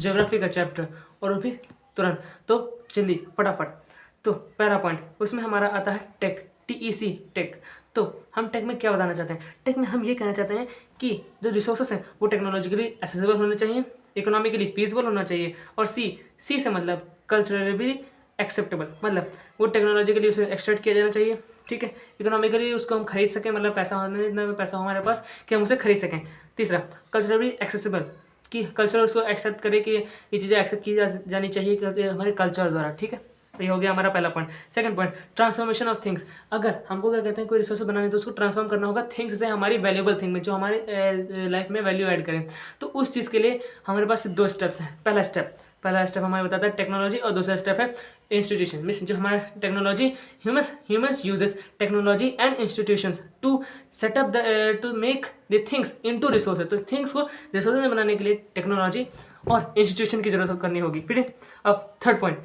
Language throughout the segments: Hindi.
ज्योग्राफी का चैप्टर, और वो भी तुरंत। तो जल्दी फटाफट। तो पहला पॉइंट उसमें हमारा आता है टेक, TEC टेक। तो हम टेक में क्या बताना चाहते हैं? टेक में हम ये कहना चाहते हैं कि जो रिसोर्सेस हैं वो टेक्नोलॉजिकली एक्सेसिबल होने चाहिए, इकोनॉमिकली फीजिबल होना चाहिए, और सी से मतलब कल्चरली एक्सेप्टेबल, मतलब वो टेक्नोलॉजिकली उसे एक्सट्रैक्ट किया जाना चाहिए, ठीक है। इकोनॉमिकली उसको हम खरीद सकें, मतलब पैसा होने इतना पैसा हो हमारे पास कि हम उसे खरीद सकें। तीसरा कल्चरली एक्सेसिबल, कि कल्चर उसको एक्सेप्ट करे कि ये चीज़ें एक्सेप्ट की जानी चाहिए कि हमारे कल्चर द्वारा, ठीक है। तो ये हो गया हमारा पहला point. Second point transformation of things. अगर हमको क्या कहते हैं कोई रिसोर्स बनाने तो उसको ट्रांसफॉर्म करना होगा थिंग्स से हमारी वैल्यूएबल थिंग में, जो हमारे लाइफ में वैल्यू ऐड करें। तो उस चीज़ के लिए हमारे पास 2 स्टेप्स हैं। पहला स्टेप हमारे बताता है टेक्नोलॉजी, और दूसरा स्टेप है इंस्टीट्यूशन। मीन्स जो हमारा technology humans uses technology and institutions to set up to make the things into resources. तो थिंग्स को रिसोर्सेज में बनाने के लिए टेक्नोलॉजी और इंस्टीट्यूशन की जरूरत करनी होगी, फिर। अब थर्ड पॉइंट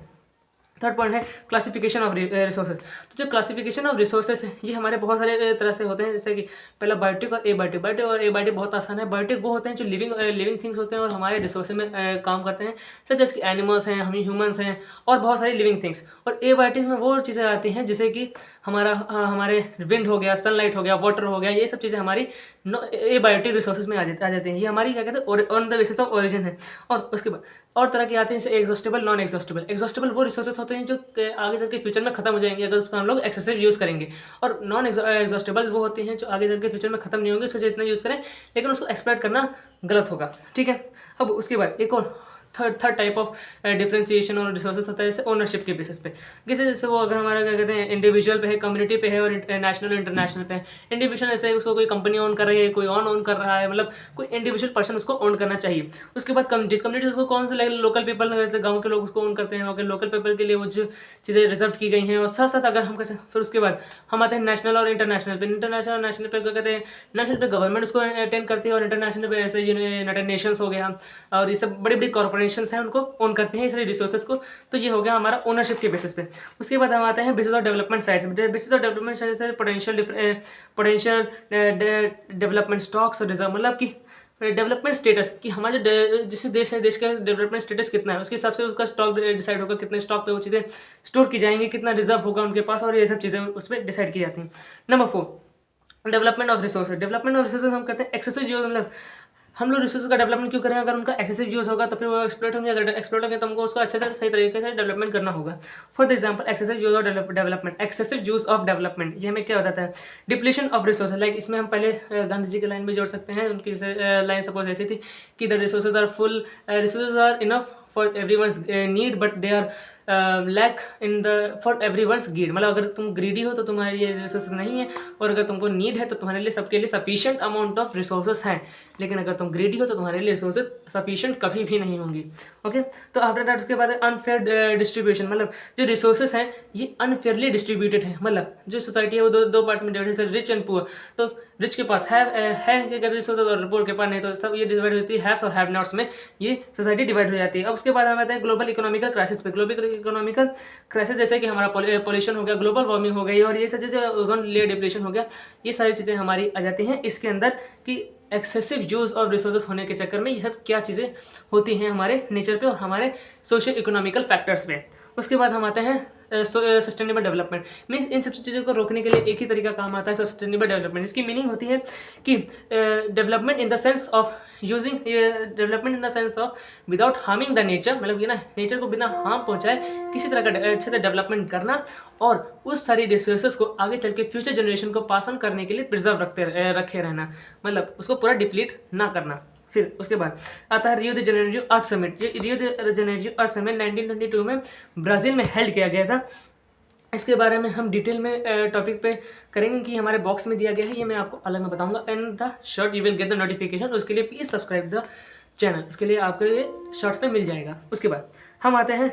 है क्लासिफिकेशन ऑफ रिसोर्सेज। तो जो क्लासिफिकेशन ऑफ रिसोर्सेज है ये हमारे बहुत सारे तरह से होते हैं, जैसे कि पहला बायोटिक और एबायोटिक। बायोटिक और एबायोटिक बहुत आसान है। बायोटिक वो होते हैं जो लिविंग थिंग्स होते हैं और हमारे रिसोर्सेज में काम करते हैं, सच जैसे कि एनिमल्स हैं, हम ह्यूमंस हैं, और बहुत सारी लिविंग थिंग्स। और एबायोटिक में वो चीज़ें आती हैं जैसे कि हमारे विंड हो गया, सनलाइट हो गया, वाटर हो गया, ये सब चीज़ें हमारी एबायोटिक रिसोर्सेज में आ जाती हैं। ये हमारी क्या कहते हैं on the basis of origin है। और उसके बाद और तरह के आते हैं जैसे एग्जॉस्टेबल, नॉन एग्जॉस्टेबल। एग्जॉस्टेबल वो रिसोर्सेज होते हैं जो आगे चल के फ्यूचर में खत्म हो जाएंगे अगर उसका हम लोग एक्सेसिव यूज़ करेंगे। और नॉन एग्जॉस्टेबल वो होते हैं जो आगे चल के फ्यूचर में खत्म नहीं होंगे, उसको जितना यूज़ करें, लेकिन उसको एक्सप्लॉइट करना गलत होगा, ठीक है। अब उसके बाद एक और थर्ड टाइप ऑफ डिफ्रेंसिएशन और रिसोर्सेज होता है जैसे ओनरशिप के बेसिस पे। जैसे वो अगर हमारा क्या कहते हैं इंडिविजुअल पे है, कम्युनिटी पे है, और नेशनल और इंटरनेशनल पे है। इंडिविजुअल ऐसे उसको कोई कंपनी ओन कर रही है, कोई ओन कर रहा है, मतलब कोई इंडिविजुअल पर्सन उसको ओन करना चाहिए। उसके बाद कम्युनिटीज उसको कौन से लोकल पीपल, जैसे गाँव के लोग उसको ओन करते हैं, लोकल पीपल के लिए वो जो चीज़ें रिजर्व की गई हैं। और साथ साथ अगर हम कैसे फिर उसके बाद हम आते हैं नेशनल और इंटरनेशनल पे। इंटरनेशनल और नेशनल पे क्या कहते हैं, नेशनल पे गवर्नमेंट उसको अटेंड करती है, और इंटरनेशनल पे ऐसे यूनाइटेड नेशंस हो गया, और ये सब बड़ी बड़ी कॉर्पोरेशन हैं उनको ओन करते हैं इस सारे रिसोर्सेज को। तो ये हो गया हमारा ओनरशिप के बेसिस पे। उसके बाद हम आते हैं बेसिस ऑफ डेवलपमेंट साइड्स में। बेसिस ऑफ डेवलपमेंट साइड से पोटेंशियल डेवलपमेंट स्टॉक्स और रिजर्व, मतलब कि डेवलपमेंट स्टेटस कि हमारे जैसे देश है, देश का डेवलपमेंट स्टेटस कितना है, उसके हिसाब से उसका स्टॉक डिसाइड होगा, कितने स्टॉक पे वो चीज़ें स्टोर की जाएंगी, कितना रिजर्व होगा उनके पास, और ये सब चीज़ें उस पर डिसाइड की जाती हैं। Number 4 development of resources. Development of resources हम कहते हैं एक्सेसिव यूज, मतलब हम लोग रिसोर्स का डेवलपमेंट क्यों करें? अगर उनका एक्सेसिव यूज होगा तो फिर वो एक्सप्लोइट होंगे। अगर एक्सप्लोइट होंगे तो हमको उसको अच्छे से सही तरीके से डेवलपमेंट करना होगा। For example excessive use of development. Excessive use of development ये हमें क्या बताता है? Depletion of resources. लाइक इसमें हम पहले गांधी जी की लाइन भी जोड़ सकते हैं। उनकी लाइन सपोज ऐसी थी कि the resources are full, resources are enough for everyone's need but they are lack in the for everyone's greed. मतलब अगर तुम ग्रीडी हो तो तुम्हारे लिए रिसोर्सेज नहीं है, और अगर तुमको नीड है तो तुम्हारे लिए सबके लिए सफिशिएंट अमाउंट ऑफ रिसोर्सेज हैं। लेकिन अगर तुम ग्रीडी हो तो तुम्हारे लिए रिसोर्सेज सफिशिएंट कभी भी नहीं होंगी। ओके, तो आफ्टर दैट उसके बाद अनफेयर डिस्ट्रीब्यूशन। मतलब जो रिसोर्सेज हैं ये अनफेयरली डिस्ट्रीब्यूटेड है। मतलब जो सोसाइटी है वो दो पार्ट्स में डिवाइड है, रिच एंड पुअर। तो रिच के पास है अगर रिसोर्सेज, और पुअर के पास नहीं, तो सब ये डिवाइड होती है हैव्स और हैव नॉट्स में, ये सोसाइटी डिवाइड हो जाती है। अब उसके बाद हम आते हैं ग्लोबल इकोनॉमिकल क्राइसिस पे। ग्लोबल इकोनॉमिकल क्राइसिस जैसे कि हमारा पॉल्यूशन हो गया, ग्लोबल वार्मिंग हो गई, और ये सब जो ओजोन लेयर डिप्लीशन हो गया, ये सारी चीज़ें हमारी आ जाती हैं इसके अंदर कि एक्सेसिव यूज ऑफ रिसोर्सेज होने के चक्कर में ये सब क्या चीज़ें होती हैं हमारे नेचर पे और हमारे सोशियो इकोनॉमिकल फैक्टर्स पे। उसके बाद हम आते हैं सस्टेनेबल डेवलपमेंट। मीन्स इन सब चीज़ों को रोकने के लिए एक ही तरीका काम आता है, सस्टेनेबल डेवलपमेंट। इसकी मीनिंग होती है कि development in the sense of using, development in the sense of without harming the nature. मतलब ये ना नेचर को बिना हार्म पहुंचाए किसी तरह का अच्छे से डेवलपमेंट करना, और उस सारी रिसोर्सेज को आगे चल के फ्यूचर जनरेशन को पास ऑन करने के लिए प्रिजर्व रखे रहना, मतलब उसको पूरा डिप्लीट ना करना। फिर उसके बाद आता है रियो द जेनेरियो अर्थ समिट। ये रियो द जेनेरियो अर्थ समिट 1922 में ब्राज़ील में हेल्ड किया गया था। इसके बारे में हम डिटेल में टॉपिक पे करेंगे कि हमारे बॉक्स में दिया गया है, ये मैं आपको अलग में बताऊंगा। And the short you will get the notification. उसके लिए प्लीज़ सब्सक्राइब द चैनल, उसके लिए आपको ये शॉर्ट्स पे मिल जाएगा। उसके बाद हम आते हैं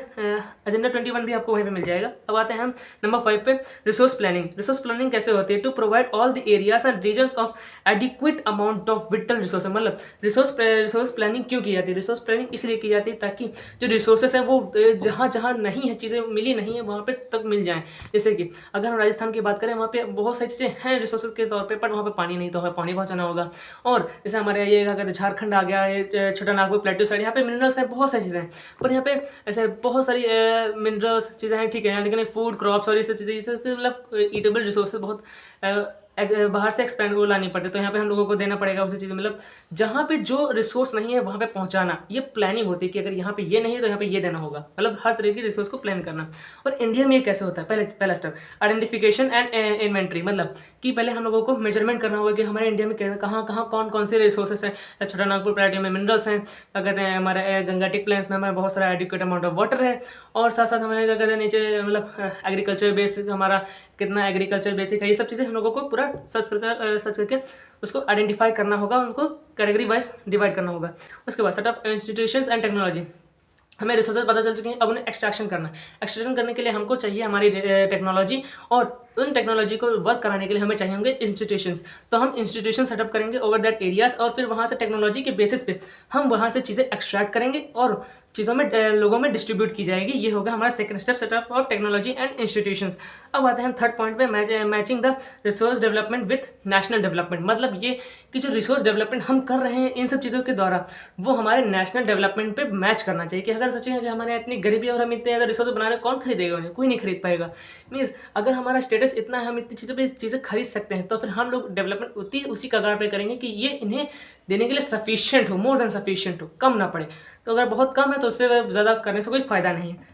एजेंडा 21 भी आपको वहीं पे मिल जाएगा। अब आते हैं हम नंबर 5 पे, रिसोर्स प्लानिंग। रिसोर्स प्लानिंग कैसे होती है? To provide all the areas and regions of adequate amount of vital resource. मतलब रिसोर्स प्लानिंग क्यों की जाती है? रिसोर्स प्लानिंग इसलिए की जाती है ताकि जो रिसोर्सेस हैं वो जहाँ जहाँ नहीं है, चीज़ें मिली नहीं है, वहाँ पे तक मिल जाएँ। जैसे कि अगर हम राजस्थान की बात करें, वहाँ पे बहुत सारी चीज़ें हैं रिसोर्सेज के तौर पे, पर वहाँ पे पानी नहीं, तो हमें पानी पहुँचाना होगा। और जैसे हमारे ये क्या कहते हैं, झारखंड आ गया, ये छोटा नागपुर प्लेटू साइड, यहाँ पे मिनरल्स हैं, बहुत सारी चीज़ें हैं, पर यहाँ पे ऐसे बहुत सारी मिनरल्स चीज़ें हैं, ठीक है, लेकिन फूड क्रॉप्स और ये सब चीज़ें, ये सब मतलब ईटेबल रिसोर्सेज बहुत बाहर से एक्सपेंड को लानी पड़ती है, तो यहाँ पे हम लोगों को देना पड़ेगा उसी चीज़। मतलब जहाँ पे जो रिसोर्स नहीं है वहाँ पे पहुँचाना, ये प्लानिंग होती है कि अगर यहाँ पे ये नहीं है तो यहाँ पे ये देना होगा। मतलब हर तरह की रिसोर्स को प्लान करना। और इंडिया में ये कैसे होता है? पहला स्टेप आइडेंटिफिकेशन एंड इन्वेंट्री। मतलब कि पहले हम लोगों को मेजरमेंट करना होगा कि हमारे इंडिया में कहाँ कहाँ कौन से रिसोर्सेस हैं। छोटा नागपुर प्लेटू में मिनरल्स हैं, क्या कहते हैं, हमारे गंगाटिक प्लेन्स में हमारा बहुत सारा एडिक्वेट अमाउंट ऑफ वाटर है, और साथ साथ हमारे क्या कहते हैं नीचे मतलब एग्रीकल्चर बेसिक हमारा कितना एग्रीकल्चर बेसिक है। ये सब चीज़ें हम लोगों को पूरा सर्च करके उसको आइडेंटिफाई करना होगा, उनको कैटेगरी वाइज डिवाइड करना होगा। उसके बाद सेटअप इंस्टीट्यूशंस एंड टेक्नोलॉजी। हमें रिसोर्सेज पता चल चुके हैं, अब उन्हें एक्सट्रैक्शन करना है। एक्सट्रैक्शन करने के लिए हमको चाहिए हमारी टेक्नोलॉजी, और उन टेक्नोलॉजी को वर्क कराने के लिए हमें चाहिए होंगे इंस्टीट्यूशंस। तो हम इंस्टीट्यूशन सेटअप करेंगे ओवर दैट एरियाज, और फिर वहाँ से टेक्नोलॉजी के बेसिस पे हम वहाँ से चीज़ें एक्सट्रैक्ट करेंगे और चीज़ों में लोगों में डिस्ट्रीब्यूट की जाएगी। ये होगा हमारा second step, setup of technology and institutions. अब आते हैं हम थर्ड पॉइंट पे, matching the resource development with national development. मतलब ये कि जो रिसोर्स डेवलपमेंट हम कर रहे हैं इन सब चीज़ों के द्वारा, वो हमारे नेशनल डेवलपमेंट पे मैच करना चाहिए। कि अगर सोचेंगे कि हमारे इतनी गरीबी और हम इतने ज़्यादा रिसोर्स बना रहे हैं, कौन खरीदेगा उन्हें? कोई नहीं खरीद पाएगा। मीन्स अगर हमारा स्टेटस इतना है, हम इतनी चीज़ों पे चीज़ें खरीद सकते हैं, तो फिर हम लोग डेवलपमेंट उसी कगार पे करेंगे कि ये इन्हें देने के लिए सफिशिएंट हो, मोर देन सफिशिएंट हो, कम ना पड़े। तो अगर बहुत कम है तो उससे ज़्यादा करने से कोई फ़ायदा नहीं है।